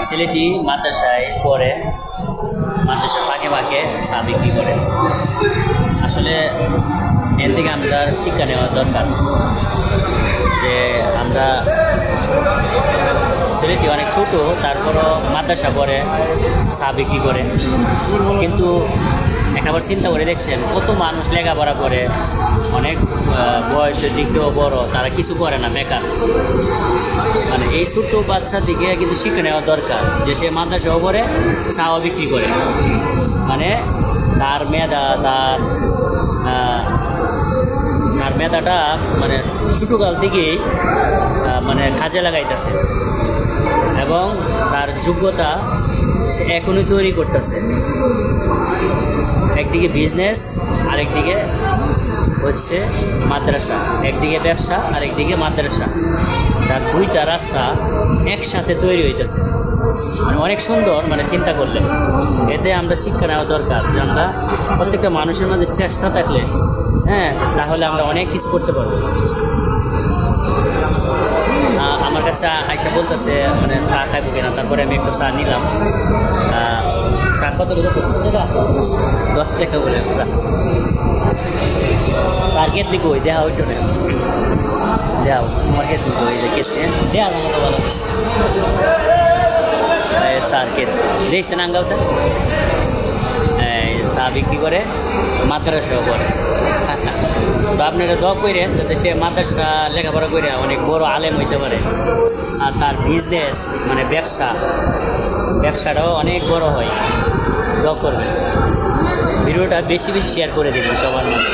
ছেলেটি মাদ্রাসায় পড়ে, মাদ্রাসার ফাঁকে ফাঁকে চা বিক্রি করে। আসলে এর থেকে আমরা শিক্ষা নেওয়া দরকার যে আমরা, ছেলেটি অনেক ছোটো তারপরও মাদ্রাসা পড়ে চা বিক্রি করে, কিন্তু একবার চিন্তা করে দেখছেন কত মানুষ লেখাপড়া করে অনেক বয়সের দিক দিয়েও বড়, তারা কিছু করে না, বেকার। মানে এই ছোট্ট বাচ্চা দিকে কিন্তু শিক্ষা নেওয়া দরকার যে সে মাদ্রাসাও পড়ে চাও বিক্রি করে। মানে তার মেধা, তার মেধাটা মানে ছোটোকাল থেকেই মানে কাজে লাগাইতেছে এবং তার যোগ্যতা সে এখনই তৈরি করতেছে। একদিকে বিজনেস, আরেকদিকে হচ্ছে মাদ্রাসা, একদিকে ব্যবসা আরেকদিকে মাদ্রাসা, তার দুইটা রাস্তা একসাথে তৈরি হইতেছে। মানে অনেক সুন্দর, মানে চিন্তা করলে এতে আমরা শিক্ষা নেওয়া দরকার যে আমরা প্রত্যেকটা মানুষের মধ্যে চেষ্টা থাকলে তাহলে আমরা অনেক কিছু করতে পারবো। আমার কাছে আয়সা বলতেছে মানে চা খাইবো কিনা, তারপরে আমি একটু চা নিলাম। চা কত বলে? 10 টাকা বলে। চার কেতলি কই দেখা ওইটো না, দেখাও তোমার কেতলি কই, যে কেতলি দেওয়া মতো ভালো চার কেতলি দেখছেন আঙ্গাও স্যার চা বিক্রি করে, মাদ্রাসাও করে। তো আপনারা দোয়া করেন যাতে সে মাদ্রাসা লেখাপড়া করে অনেক বড় আলেম হইতে পারে, আর তার বিজনেস মানে ব্যবসাটাও অনেক বড় হয়। দোয়া করবেন। ভিডিওটা বেশি বেশি শেয়ার করে দিবেন সবার মধ্যে।